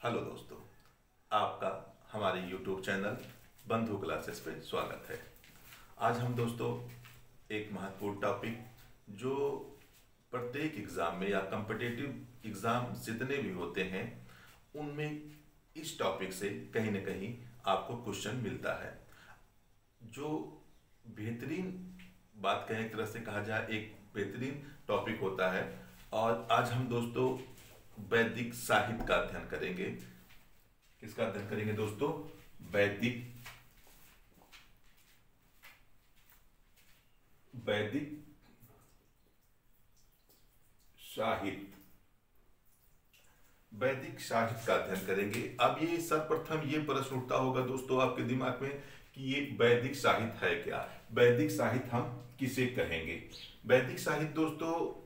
Hello दोस्तों, आपका हमारे YouTube चैनल बंधु क्लासेस पे स्वागत है। आज हम दोस्तों एक महत्वपूर्ण टॉपिक जो प्रत्येक एग्ज़ाम में या कम्पिटिटिव एग्ज़ाम जितने भी होते हैं उनमें इस टॉपिक से कहीं ना कहीं आपको क्वेश्चन मिलता है। जो बेहतरीन बात कहें, एक तरह से कहा जाए, एक बेहतरीन टॉपिक होता है। और आज हम दोस्तों वैदिक साहित्य का अध्ययन करेंगे। किसका अध्ययन करेंगे दोस्तों? वैदिक वैदिक साहित्य वैदिक साहित्य का अध्ययन करेंगे। अब ये सर्वप्रथम ये प्रश्न उठता होगा दोस्तों आपके दिमाग में कि ये वैदिक साहित्य है क्या? वैदिक साहित्य हम किसे कहेंगे? वैदिक साहित्य दोस्तों,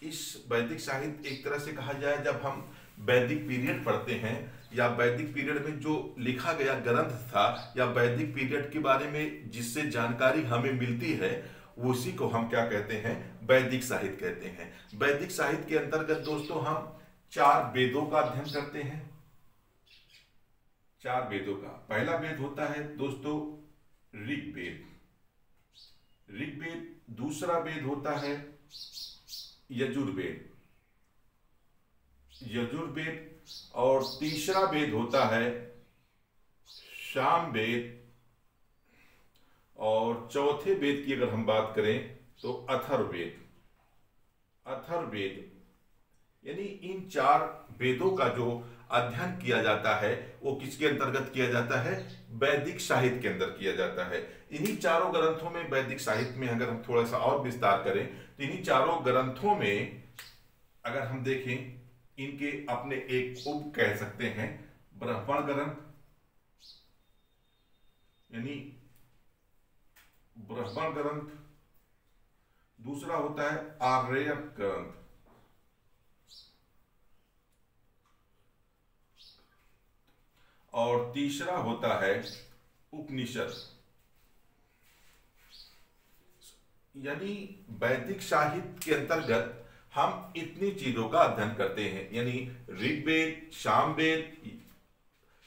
इस वैदिक साहित्य एक तरह से कहा जाए, जब हम वैदिक पीरियड पढ़ते हैं या वैदिक पीरियड में जो लिखा गया ग्रंथ था या वैदिक पीरियड के बारे में जिससे जानकारी हमें मिलती है, उसी को हम क्या कहते हैं? वैदिक साहित्य कहते हैं। वैदिक साहित्य के अंतर्गत दोस्तों हम 4 वेदों का अध्ययन करते हैं। 4 वेदों का पहला वेद होता है दोस्तों ऋग्वेद। दूसरा वेद होता है यजुर्वेद। और तीसरा वेद होता है सामवेद। और चौथे वेद की अगर हम बात करें तो अथर्ववेद। यानी इन 4 वेदों का जो अध्ययन किया जाता है वो किसके अंतर्गत किया जाता है? वैदिक साहित्य के अंदर किया जाता है। इन्हीं चारों ग्रंथों में, वैदिक साहित्य में अगर हम थोड़ा सा और विस्तार करें तो इन्हीं चारों ग्रंथों में अगर हम देखें, इनके अपने एक उप कह सकते हैं ब्राह्मण ग्रंथ, यानी ब्राह्मण ग्रंथ। दूसरा होता है आर्यक ग्रंथ। और तीसरा होता है उपनिषद। यानी वैदिक साहित्य के अंतर्गत हम इतनी चीजों का अध्ययन करते हैं, यानी ऋग्वेद, सामवेद,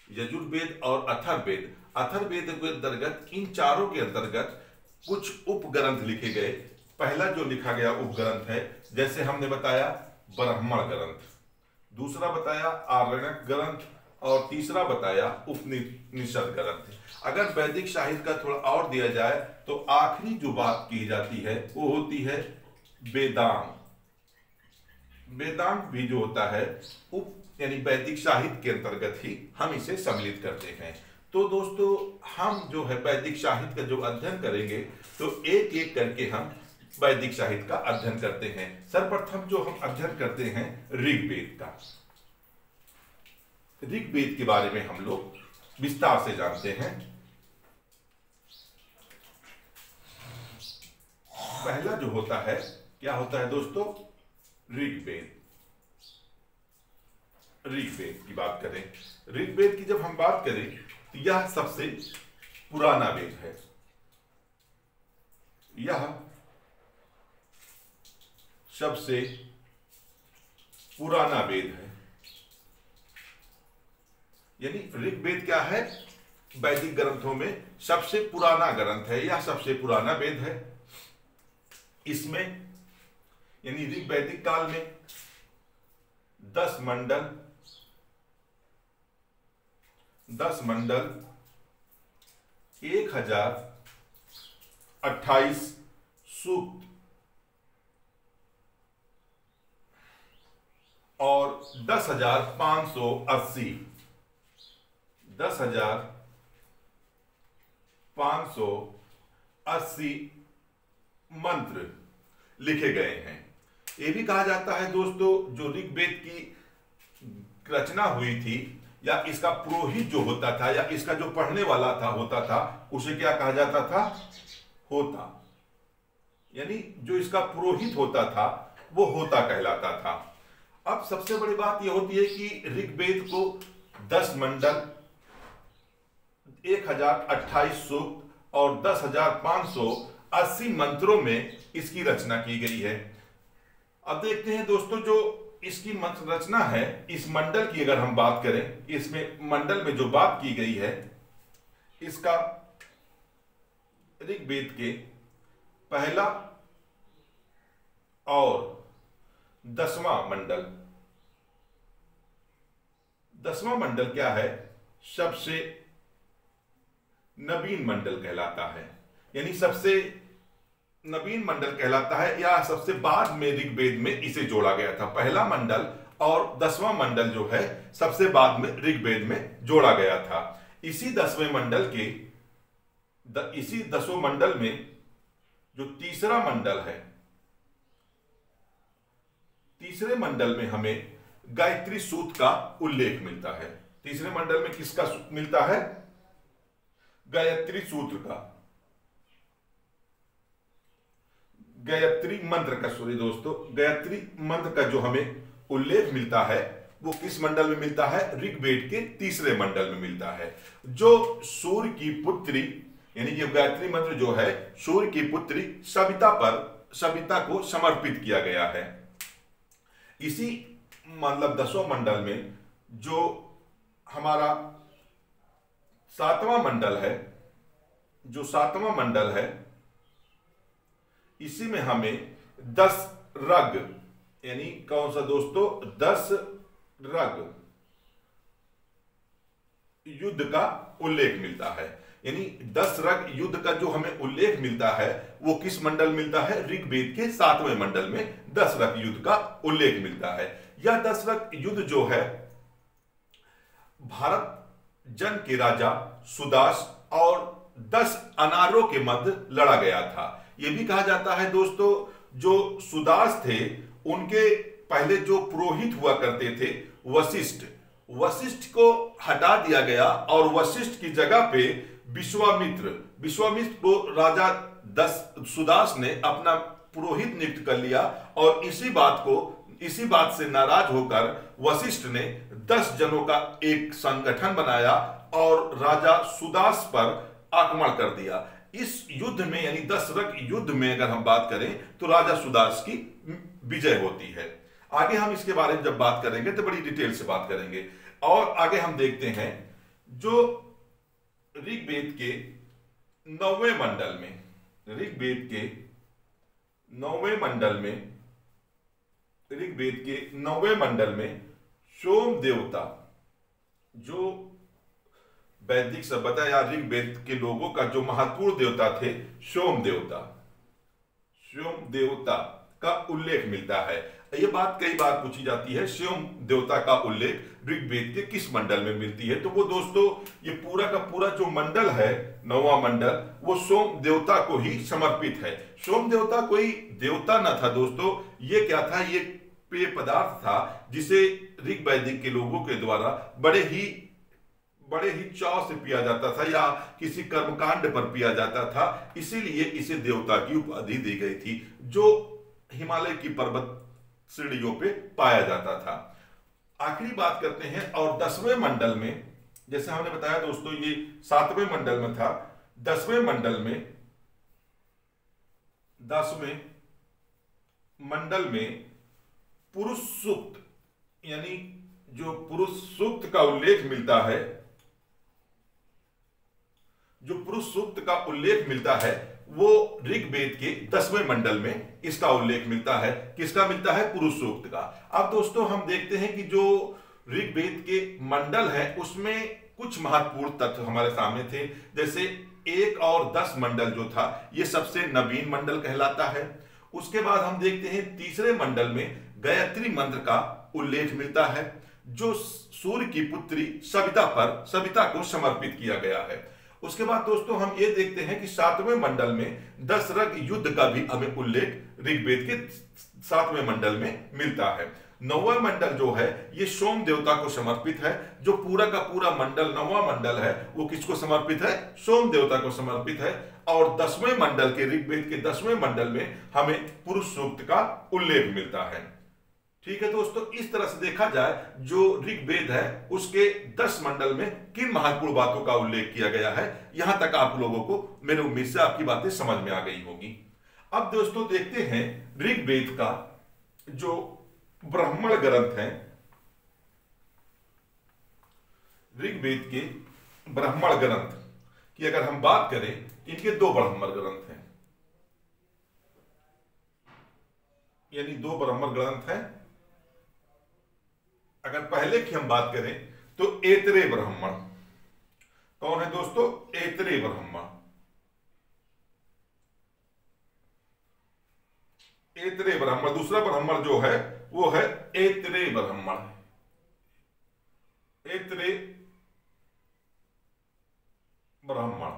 यजुर्वेद और अथर्ववेद। अथर्ववेद के अंतर्गत इन चारों के अंतर्गत कुछ उपग्रंथ लिखे गए। पहला जो लिखा गया उपग्रंथ है, जैसे हमने बताया ब्राह्मण ग्रंथ, दूसरा बताया आरण्यक ग्रंथ और तीसरा बताया उपनिषद ग्रंथ। अगर वैदिक साहित्य का थोड़ा और दिया जाए तो आखिरी जो बात की जाती है वो होती है वेदांत। वेदांत भी जो होता है यानी वैदिक साहित्य के अंतर्गत ही हम इसे सम्मिलित करते हैं। तो दोस्तों हम जो है वैदिक साहित्य का जो अध्ययन करेंगे तो एक एक करके हम वैदिक साहित्य का अध्ययन करते हैं। सर्वप्रथम जो हम अध्ययन करते हैं ऋग्वेद का। ऋग्वेद के बारे में हम लोग विस्तार से जानते हैं। पहला जो होता है, क्या होता है दोस्तों? ऋग्वेद की बात करें, ऋग्वेद की जब हम बात करें तो यह सबसे पुराना वेद है। यह सबसे पुराना वेद है। यानी ऋग्वेद क्या है? वैदिक ग्रंथों में सबसे पुराना ग्रंथ है, यह सबसे पुराना वेद है। इसमें यानी ऋग्वैदिक काल में 10 मंडल 1028 सूक्त और 10,580 मंत्र लिखे गए हैं। यह भी कहा जाता है दोस्तों, जो ऋग्वेद की रचना हुई थी या इसका पुरोहित जो होता था या इसका जो पढ़ने वाला होता था, उसे क्या कहा जाता था? होता। यानी जो इसका पुरोहित होता था वो होता कहलाता था। अब सबसे बड़ी बात यह होती है कि ऋग्वेद को 10 मंडल, 1028 सूक्त और 10,580 मंत्रों में इसकी रचना की गई है। अब देखते हैं दोस्तों, जो इसकी रचना है, इस मंडल की अगर हम बात करें, इसमें मंडल में जो बात की गई है, इसका ऋग्वेद के पहला और 10वां मंडल, 10वां मंडल क्या है, सबसे नवीन मंडल कहलाता है, यानी सबसे नवीन मंडल कहलाता है, या सबसे बाद में ऋग्वेद में इसे जोड़ा गया था। पहला मंडल और 10वां मंडल जो है सबसे बाद में ऋग्वेद में जोड़ा गया था। इसी 10वें मंडल के इसी 10वें मंडल में जो तीसरा मंडल है, तीसरे मंडल में हमें गायत्री सूक्त का उल्लेख मिलता है। तीसरे मंडल में किसका मिलता है? गायत्री सूत्र का, गायत्री मंत्र का, सॉरी दोस्तों, गायत्री मंत्र का जो हमें उल्लेख मिलता है वो किस मंडल में मिलता है? ऋग्वेद के तीसरे मंडल में मिलता है, जो सूर्य की पुत्री, यानी कि गायत्री मंत्र जो है सूर्य की पुत्री सविता को समर्पित किया गया है। इसी मतलब 10वें मंडल में जो हमारा 7वां मंडल है, जो 7वां मंडल है, इसी में हमें 10 रग, यानी कौन सा दोस्तों? 10 रग युद्ध का उल्लेख मिलता है। यानी 10 रग युद्ध का जो हमें उल्लेख मिलता है वो किस मंडल मिलता है? ऋग्वेद के 7वें मंडल में 10 रग युद्ध का उल्लेख मिलता है। यह 10 रग युद्ध जो है भारत जन के राजा सुदास और 10 अनारों के मध्य लड़ा गया था। यह भी कहा जाता है दोस्तों, जो सुदास थे उनके पहले जो पुरोहित हुआ करते थे वशिष्ठ को हटा दिया गया और वशिष्ठ की जगह पे विश्वामित्र को राजा सुदास ने अपना पुरोहित नियुक्त कर लिया, और इसी बात से नाराज होकर वशिष्ठ ने 10 जनों का एक संगठन बनाया और राजा सुदास पर आक्रमण कर दिया। इस युद्ध में, यानी 10 रग युद्ध में अगर हम बात करें तो राजा सुदास की विजय होती है। आगे हम इसके बारे में जब बात करेंगे तो बड़ी डिटेल से बात करेंगे। और आगे हम देखते हैं जो ऋग्वेद के 9वें मंडल में, ऋग्वेद के 9वें मंडल में सोम देवता, जो वैदिक सभ्यता या ऋग्वेद के लोगों का जो महत्वपूर्ण देवता थे, सोम देवता का उल्लेख मिलता है। यह बात कई बार पूछी जाती है, सोम देवता का उल्लेख ऋग्वेद के किस मंडल में मिलती है? तो वो दोस्तों, ये पूरा का पूरा जो मंडल है, 9वां मंडल, वो सोम देवता को ही समर्पित है। सोम देवता कोई देवता न था दोस्तों, ये क्या था? ये पेय पदार्थ था जिसे ऋग्वैदिक के लोगों के द्वारा बड़े ही चाव से पिया जाता था, या किसी कर्मकांड पर पिया जाता था, इसीलिए इसे देवता की उपाधि दी गई थी, जो हिमालय की पर्वत श्रेणियों पे पाया जाता था। आखिरी बात करते हैं, और 10वें मंडल में, जैसे हमने बताया दोस्तों ये 7वें मंडल में था, 10वें मंडल में पुरुष सूक्त, यानी जो पुरुष सूक्त का उल्लेख मिलता है, जो पुरुष सूक्त का उल्लेख मिलता है वो ऋग्वेद के 10वें मंडल में इसका उल्लेख मिलता है। किसका मिलता है? पुरुष सूक्त का। अब दोस्तों हम देखते हैं कि जो ऋग्वेद के मंडल है उसमें कुछ महत्वपूर्ण तत्व हमारे सामने थे, जैसे 1 और 10 मंडल जो था ये सबसे नवीन मंडल कहलाता है। उसके बाद हम देखते हैं तीसरे मंडल में गायत्री मंत्र का उल्लेख मिलता है, जो सूर्य की पुत्री सविता को समर्पित किया गया है। उसके बाद दोस्तों हम ये देखते हैं कि 7वें मंडल में 10 रग युद्ध का भी हमें उल्लेख ऋग्वेद के 7वें मंडल में मिलता है। 9वां मंडल जो है ये सोम देवता को समर्पित है, जो पूरा का पूरा मंडल 9वां मंडल है वो किसको समर्पित है? सोम देवता को समर्पित है। और 10वें मंडल के, ऋग्वेद के 10वें मंडल में हमें पुरुष सूक्त का उल्लेख मिलता है। ठीक है दोस्तों, इस तरह से देखा जाए जो ऋग्वेद है उसके 10 मंडल में किन महत्वपूर्ण बातों का उल्लेख किया गया है, यहां तक आप लोगों को मेरे उम्मीद से आपकी बातें समझ में आ गई होगी। अब दोस्तों देखते हैं ऋग्वेद का जो ब्राह्मण ग्रंथ हैं, ऋग्वेद के ब्राह्मण ग्रंथ की अगर हम बात करें, इनके दो ब्राह्मण ग्रंथ हैं, यानी दो ब्राह्मण ग्रंथ हैं। अगर पहले की हम बात करें तो ऐतरेय ब्राह्मण, कौन है दोस्तों? ऐतरेय ब्राह्मण। ऐतरेय ब्राह्मण, दूसरा ब्राह्मण जो है वो है ऐतरेय ब्राह्मण। ऐतरेय ब्राह्मण,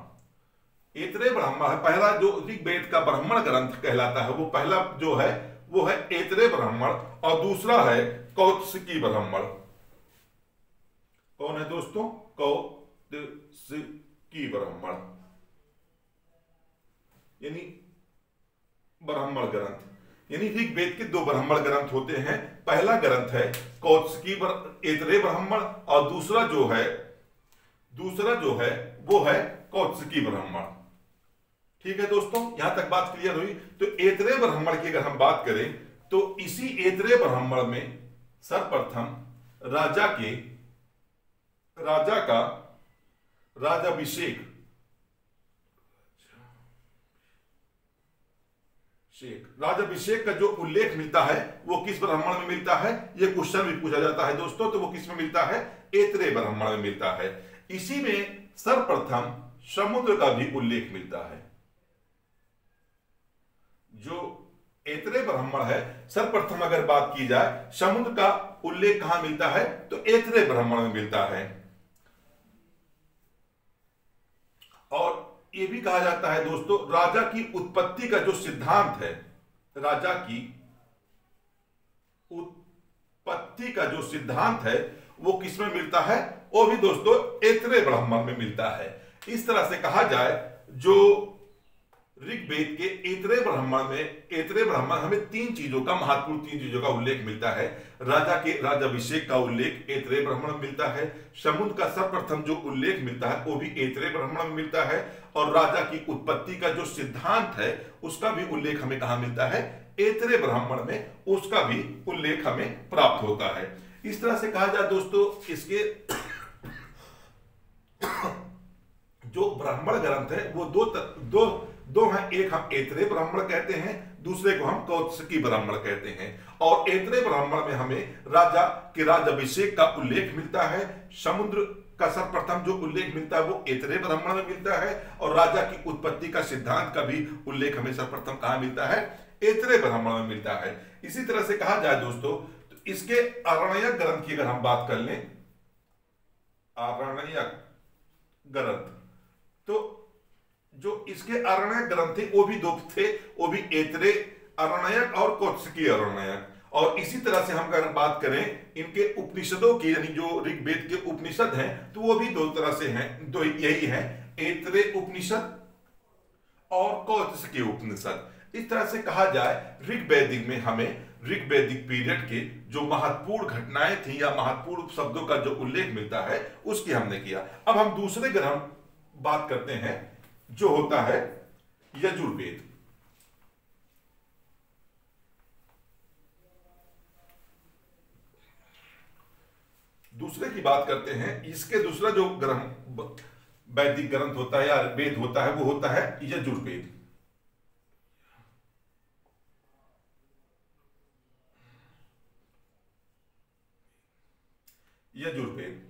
ऐतरेय ब्राह्मण है पहला जो ऋग्वेद का ब्राह्मण ग्रंथ कहलाता है। वो पहला जो है वो है ऐतरेय ब्राह्मण, और दूसरा है कौत्सिकी ब्राह्मण। कौन है दोस्तों? कौत्सिकी ब्राह्मण, यानी ब्राह्मण ग्रंथ। यानी ऋग्वेद के दो ब्राह्मण ग्रंथ होते हैं। पहला ग्रंथ है कौत्सिकी ऐतरेय ब्राह्मण, और दूसरा जो है वो है कौत्सिकी ब्राह्मण। ठीक है दोस्तों, यहां तक बात क्लियर हुई। तो ऐतरेय ब्राह्मण की अगर हम बात करें तो इसी ऐतरेय ब्राह्मण में सर्वप्रथम राजा का राजाभिषेक का जो उल्लेख मिलता है वो किस ब्राह्मण में मिलता है? ये क्वेश्चन भी पूछा जाता है दोस्तों। तो वो किस में मिलता है? ऐतरेय ब्राह्मण में मिलता है। इसी में सर्वप्रथम समुद्र का भी उल्लेख मिलता है। जो ऐतरेय ब्राह्मण है, सर्वप्रथम अगर बात की जाए समुद्र का उल्लेख कहां मिलता है? तो ऐतरेय ब्राह्मण में मिलता है। और ये भी कहा जाता है दोस्तों, राजा की उत्पत्ति का जो सिद्धांत है, राजा की उत्पत्ति का जो सिद्धांत है वो किसमें मिलता है? वो भी दोस्तों ऐतरेय ब्राह्मण में मिलता है। इस तरह से कहा जाए जो ऋग्वेद के ऐतरेय ब्राह्मण हमें महत्वपूर्ण तीन चीजों का उल्लेख मिलता है। राजा के राजाभिषेक का उल्लेख ऐतरेय ब्राह्मण में मिलता है, समुद्र का सर्वप्रथम जो उल्लेख मिलता है वो भी ऐतरेय ब्राह्मण में मिलता है, और राजा की उत्पत्ति का जो सिद्धांत है उसका भी उल्लेख हमें कहां मिलता है? ऐतरेय ब्राह्मण में, उसका भी उल्लेख हमें प्राप्त होता है। इस तरह से कहा जाए दोस्तों, इसके जो ब्राह्मण ग्रंथ है वो दो हैं। एक हम ऐतरेय ब्राह्मण कहते हैं, दूसरे को हम कौत्सिकी ब्राह्मण कहते हैं। और ऐतरेय ब्राह्मण में हमें राजा के राजाभिषेक का उल्लेख मिलता है, समुद्र का सर्वप्रथम जो उल्लेख मिलता है वो ऐतरेय ब्राह्मण में मिलता है, और राजा की उत्पत्ति का सिद्धांत का भी उल्लेख हमें सर्वप्रथम कहां मिलता है? ऐतरेय ब्राह्मण में मिलता है। इसी तरह से कहा जाए दोस्तों, तो इसके आरण्यक ग्रंथ की अगर हम बात कर लें, आरण्यक ग्रंथ, तो जो इसके आरण्यक ग्रंथ थे वो भी दो थे, वो भी ऐतरेय आरण्यक और कौत्सिकी आरण्यक। और इसी तरह से हम अगर बात करें इनके उपनिषदों की, यानी जो ऋग्वेद के उपनिषद हैं, तो वो भी दो तरह से हैं, दो यही है, ऐतरेय उपनिषद और कौत्सिकी उपनिषद। इस तरह से कहा जाए ऋग्वैदिक में हमें ऋग्वैदिक पीरियड के जो महत्वपूर्ण घटनाएं थी या महत्वपूर्ण शब्दों का जो उल्लेख मिलता है उसकी हमने किया। अब हम दूसरे ग्रंथ बात करते हैं जो होता है यजुर्वेद। दूसरे की बात करते हैं, इसके दूसरा जो ग्रंथ वैदिक ग्रंथ होता है या वेद होता है वो होता है यजुर्वेद। यजुर्वेद,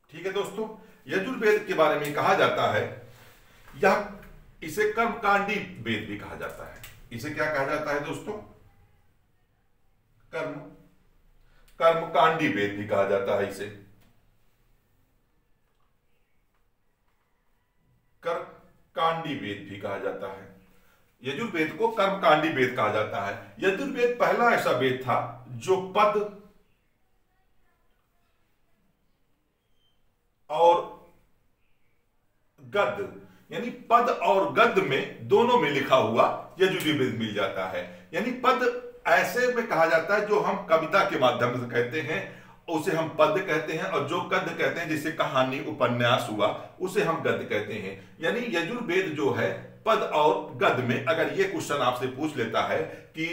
ठीक है दोस्तों। यजुर्वेद के बारे में कहा जाता है, यह इसे कर्मकांडी वेद भी कहा जाता है। इसे क्या कहा जाता है दोस्तों? कर्मकांडी वेद भी कहा जाता है। इसे कर्मकांडी वेद भी कहा जाता है। यजुर्वेद को कर्मकांडी वेद कहा जाता है। यजुर्वेद पहला ऐसा वेद था जो पद और गद्य, यानी पद और गद्य में दोनों में लिखा हुआ यजुर्वेद मिल जाता है। यानी पद ऐसे में कहा जाता है जो हम कविता के माध्यम से कहते हैं उसे हम पद कहते हैं, और जो गद्य कहते हैं जैसे कहानी उपन्यास हुआ उसे हम गद्य कहते हैं। यानी यजुर्वेद जो है पद और गद्य में, अगर ये क्वेश्चन आपसे पूछ लेता है कि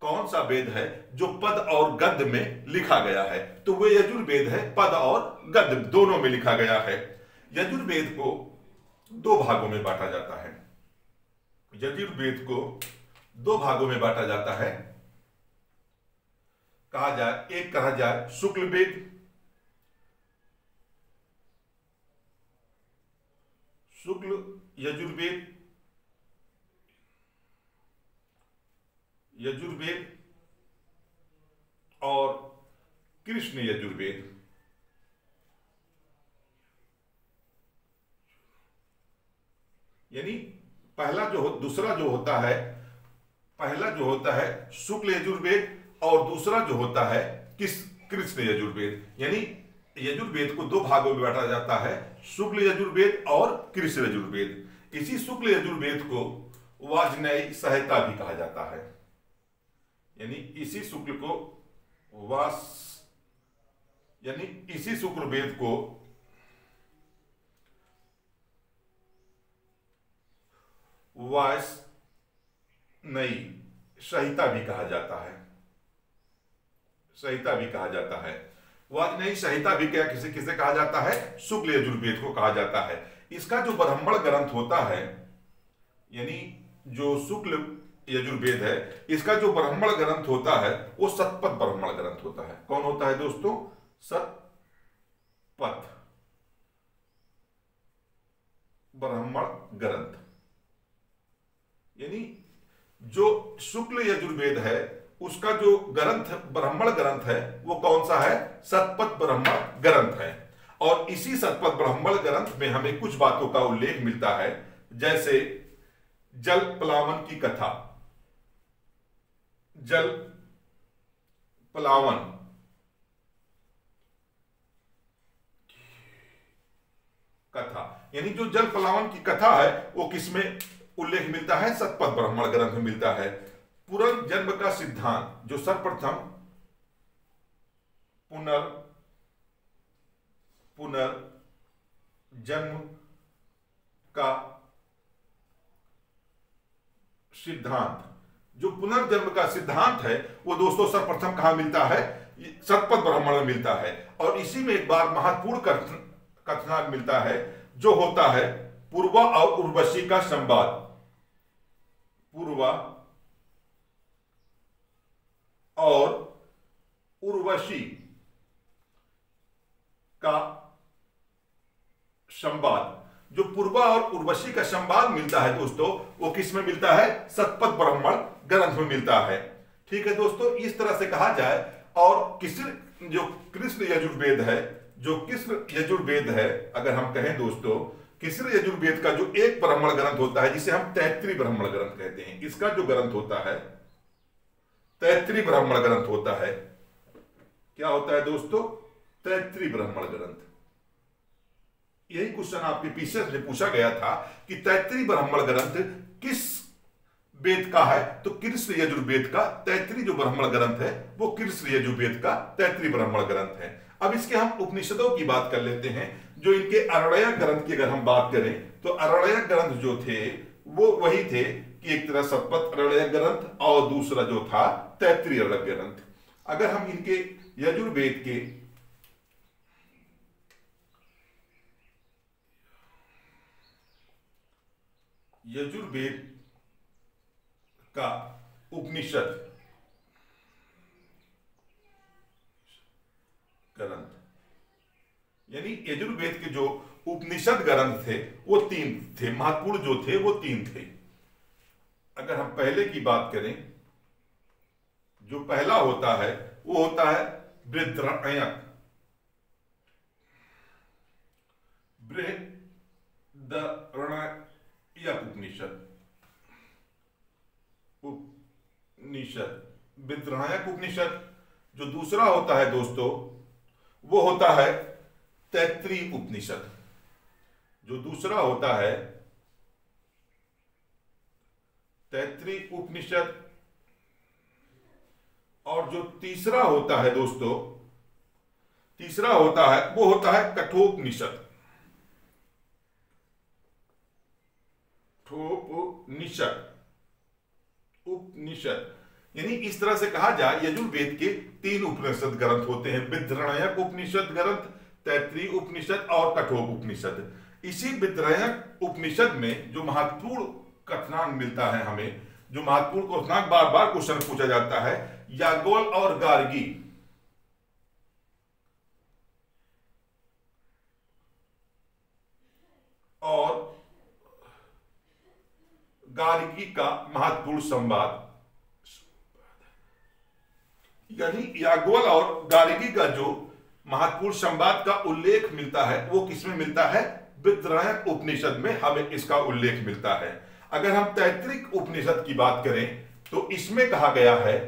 कौन सा वेद है जो पद और गद्य में लिखा गया है? तो वह यजुर्वेद है, पद और गद्य दोनों में लिखा गया है। यजुर्वेद को दो भागों में बांटा जाता है। यजुर्वेद को दो भागों में बांटा जाता है। एक कहा जाए शुक्ल वेद, शुक्ल यजुर्वेद, यजुर्वेद और कृष्ण यजुर्वेद। यानी दूसरा जो होता है, पहला जो होता है शुक्ल यजुर्वेद और दूसरा जो होता है कृष्ण यजुर्वेद। यानी यजुर्वेद को दो भागों में बांटा जाता है, शुक्ल यजुर्वेद और कृष्ण यजुर्वेद। इसी शुक्ल यजुर्वेद को वाजपेयी संहिता भी कहा जाता है। यानी इसी शुक्ल को इसी शुक्ल वेद को वाजपेयी संहिता भी कहा जाता है। संहिता भी कहा जाता है। वाजपेयी संहिता भी क्या किसे किसे कहा जाता है? शुक्ल यजुर्वेद को कहा जाता है। इसका जो ब्राह्मण ग्रंथ होता है, यानी जो शुक्ल यजुर्वेद है, इसका जो ब्राह्मण ग्रंथ होता है वो शतपथ ब्राह्मण ग्रंथ होता है। कौन होता है दोस्तों? शतपथ ब्राह्मण ग्रंथ। यानी जो शुक्ल यजुर्वेद है उसका जो ग्रंथ ब्राह्मण ग्रंथ है वो कौन सा है? शतपथ ब्राह्मण ग्रंथ है। और इसी शतपथ ब्राह्मण ग्रंथ में हमें कुछ बातों का उल्लेख मिलता है, जैसे जल प्लावन की कथा, जल प्लावन कथा। यानी जो जल प्लावन की कथा है वो किसमें उल्लेख मिलता है? शतपथ ब्राह्मण ग्रंथ में मिलता है। पुनर्जन्म का सिद्धांत, जो सर्वप्रथम पुनर्जन्म का सिद्धांत, जो पुनर्जन्म का सिद्धांत है वो दोस्तों सर्वप्रथम कहां मिलता है? शतपथ ब्राह्मण में मिलता है। और इसी में एक बार महत्वपूर्ण कथनांक मिलता है जो होता है पूर्वा और उर्वशी का संवाद। पूर्वा और उर्वशी का संवाद, जो पूर्वा और उर्वशी का संवाद मिलता है दोस्तों, वो किस में मिलता है? शतपथ ब्राह्मण ग्रंथ में मिलता है। ठीक है दोस्तों, इस तरह से कहा जाए। और जो कृष्ण यजुर्वेद है, जो कृष्ण यजुर्वेद है, अगर हम कहें दोस्तों, कृष्ण यजुर्वेद का जो एक ब्राह्मण ग्रंथ होता है जिसे हम तैत्तिरीय ब्राह्मण ग्रंथ कहते हैं, इसका जो ग्रंथ होता है तैत्तिरीय ब्राह्मण ग्रंथ होता है। क्या होता है दोस्तों? तैत्तिरीय ब्राह्मण ग्रंथ। यही क्वेश्चन आपके पीछे से पूछा गया था कि तैत्तिरीय ब्राह्मण ग्रंथ किस वेद का है? तो कृष्ण यजुर्वेद का तैत्तिरीय जो ब्राह्मण ग्रंथ है वो कृष्ण यजुर्वेद का तैत्तिरीय ब्राह्मण ग्रंथ है। अब इसके हम उपनिषदों की बात कर लेते हैं। जो इनके अरण्यक ग्रंथ की अगर हम बात करें तो अरण्यक ग्रंथ जो थे वो वही थे कि एक तरह शतपथ अरण्यक ग्रंथ और दूसरा जो था तैत्तिरीय अरण्यक ग्रंथ। अगर हम इनके यजुर्वेद के यजुर्वेद का उपनिषद ग्रंथ, यानी यजुर्वेद के जो उपनिषद ग्रंथ थे वो तीन थे, महत्वपूर्ण जो थे वो तीन थे। अगर हम पहले की बात करें, जो पहला होता है वो होता है बृहदारण्यक। बृहदारण्यक उपनिषद। जो दूसरा होता है दोस्तों वो होता है तैत्तिरीय उपनिषद। जो दूसरा होता है तैत्तिरीय उपनिषद। और जो तीसरा होता है दोस्तों, तीसरा होता है वो होता है कठोपनिषद। उपनिषद। यानी इस तरह से कहा जाए यजुर्वेद के 3 उपनिषद ग्रंथ होते हैं, बृहदारण्यक उपनिषद ग्रंथ, तैत्तिरीय उपनिषद और कठोप उपनिषद। इसी बृहदारण्यक उपनिषद में जो महत्वपूर्ण कथनांक मिलता है हमें, जो महत्वपूर्ण कथनांक बार बार क्वेश्चन पूछा जाता है, याज्ञवल्क्य और गार्गी का महत्वपूर्ण संवाद, यानी याज्ञवल्क्य और गार्गी का जो महत्वपूर्ण संवाद का उल्लेख मिलता है वो किसमें मिलता है? बृहदारण्यक उपनिषद में हमें इसका उल्लेख मिलता है। अगर हम तैत्तिरीय उपनिषद की बात करें तो इसमें कहा गया है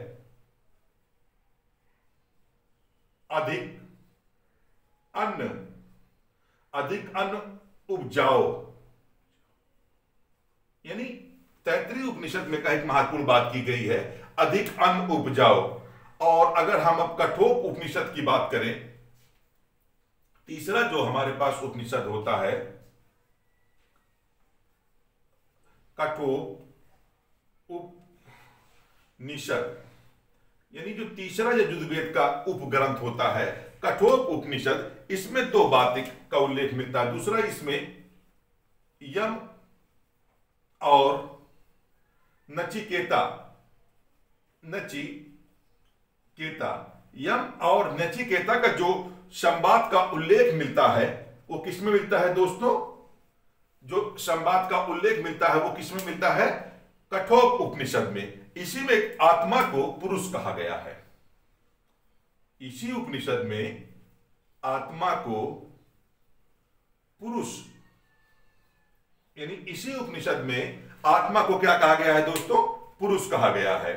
अधिक अन्न उपजाओ, यानी तैत्तिरीय उपनिषद में एक महत्वपूर्ण बात की गई है, अधिक अन्न उपजाओ। और अगर हम अब कठोप उपनिषद की बात करें, तीसरा जो हमारे पास उपनिषद होता है कठोप उपनिषद, यानी जो तीसरा यजुर्वेद का उपग्रंथ होता है कठोप उपनिषद, इसमें 2 बातें का उल्लेख मिलता है। दूसरा, इसमें यम और नचिकेता, यम और नचिकेता का जो संवाद का उल्लेख मिलता है वो किसमें मिलता है दोस्तों? जो संवाद का उल्लेख मिलता है वो किसमें मिलता है? कठोप उपनिषद में। इसी में आत्मा को पुरुष कहा गया है। इसी उपनिषद में आत्मा को पुरुष, यानी इसी उपनिषद में आत्मा को क्या कहा गया है दोस्तों? पुरुष कहा गया है।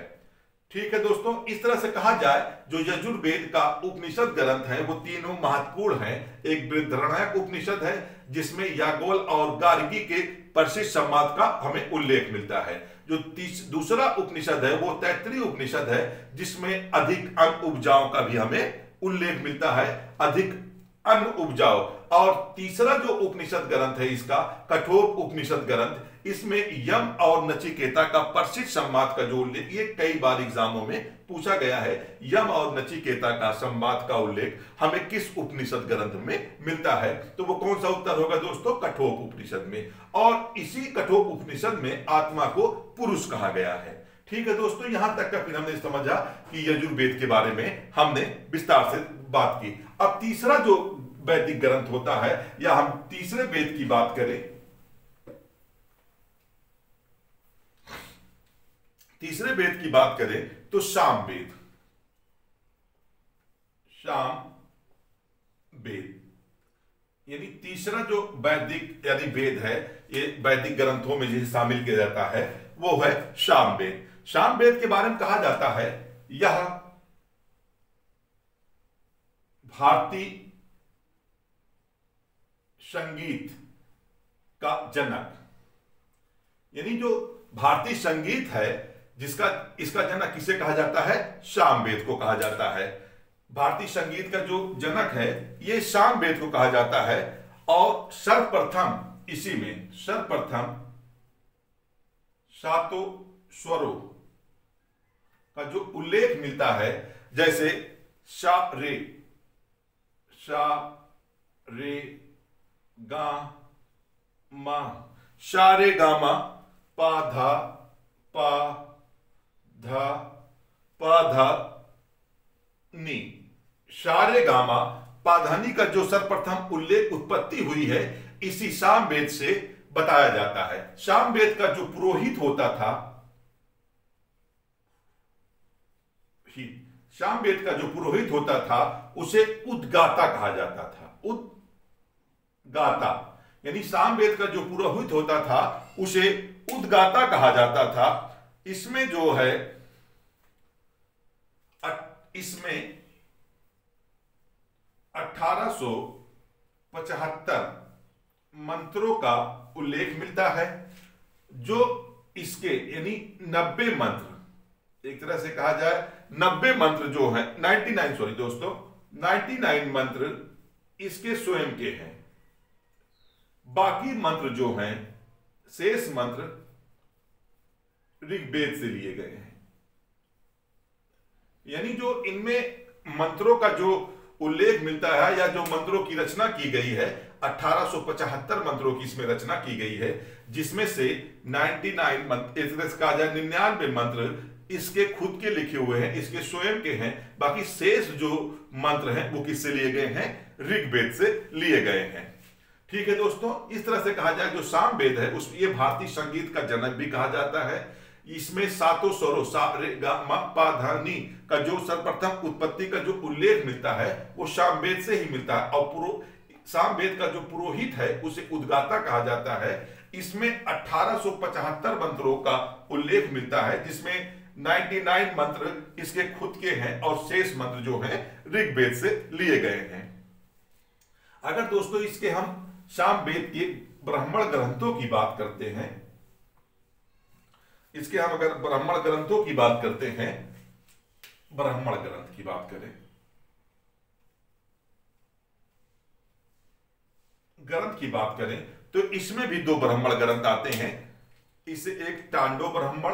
ठीक है दोस्तों, इस तरह से कहा जाए जो यजुर्वेद का उपनिषद ग्रंथ है वो तीनों महत्वपूर्ण हैं। एक बृहदारण्यक उपनिषद है जिसमें याज्ञवल्क्य और गार्गी के परिशिष्ट संवाद का हमें उल्लेख मिलता है। जो दूसरा उपनिषद है वो तैत्तिरीय उपनिषद है जिसमें अधिक अन्न उपजाओ का भी हमें उल्लेख मिलता है, अधिक अन्न उपजाओ। और तीसरा जो उपनिषद ग्रंथ है इसका कठोप उपनिषद ग्रंथ, इसमें यम और नचिकेता का परिशिष्ट संवाद का जो उल्लेख, ये कई बार एग्जामों में पूछा गया है, यम और नचिकेता का संवाद का उल्लेख हमें किस उपनिषद ग्रंथ में मिलता है? तो वो कौन सा उत्तर होगा दोस्तों? कठोप उपनिषद में। और इसी कठोप उपनिषद में आत्मा को पुरुष कहा गया है। ठीक है दोस्तों, यहां तक का फिर हमने समझा कि यजुर्वेद के बारे में हमने विस्तार से बात की। अब तीसरा जो वैदिक ग्रंथ होता है, या हम तीसरे वेद की बात करें, तीसरे वेद की बात करें तो सामवेद, यानी तीसरा जो वैदिक यानी वेद है, ये वैदिक ग्रंथों में जिसे शामिल किया जाता है वो है सामवेद। सामवेद के बारे में कहा जाता है यह भारतीय संगीत का जनक, यानी जो भारतीय संगीत है इसका जनक किसे कहा जाता है? सामवेद को कहा जाता है। भारतीय संगीत का जो जनक है ये सामवेद को कहा जाता है। और सर्वप्रथम इसी में सातों स्वरों का जो उल्लेख मिलता है, जैसे सा रे गा मा, सा रे गा मा, पा धा पा धा पा धा नी, सा रे गा मा पा धा नी का जो सर्वप्रथम उल्लेख उत्पत्ति हुई है इसी सामवेद से बताया जाता है। सामवेद का जो पुरोहित होता था, सामवेद का जो पुरोहित होता था उसे उद्गाता कहा जाता था। उद्गाता यानी सामवेद का जो पुरोहित होता था उसे उद्गाता कहा जाता था। इसमें जो है इसमें 1875 मंत्रों का उल्लेख मिलता है, जो इसके यानी 90 मंत्र, एक तरह से कहा जाए 90 मंत्र जो है 99 मंत्र इसके स्वयं के हैं। बाकी मंत्र जो हैं, शेष मंत्र ऋग्वेद से लिए गए हैं। यानी जो इनमें मंत्रों का जो उल्लेख मिलता है या जो मंत्रों की रचना की गई है, 1875 मंत्रों की इसमें रचना की गई है, जिसमें से 99 मंत्र कहा जाए 99 मंत्र इसके खुद के लिखे हुए हैं, इसके स्वयं के हैं। बाकी शेष जो मंत्र हैं वो किससे लिए गए हैं? ऋग्वेद से लिए गए हैं। ठीक है दोस्तों, इस तरह से कहा जाए जो सामवेद है उस ये भारतीय संगीत का जनक भी कहा जाता है। इसमें सातों स्वरों सा रे गा मा पा धा नी का जो सर्वप्रथम उत्पत्ति का जो उल्लेख मिलता है वो सामवेद से ही मिलता है। और सामवेद का जो पुरोहित है उसे उद्गाता कहा जाता है। इसमें 1875 मंत्रों का उल्लेख मिलता है, जिसमें 99 मंत्र इसके खुद के हैं और शेष मंत्र जो हैं ऋग्वेद से लिए गए हैं। अगर दोस्तों इसके हम सामवेद के ब्राह्मण ग्रंथों की बात करते हैं, इसके हम अगर ब्राह्मण ग्रंथों की बात करते हैं, ब्राह्मण ग्रंथ की बात करें, ग्रंथ की बात करें तो इसमें भी दो ब्राह्मण ग्रंथ आते हैं। इसे एक तांडव ब्राह्मण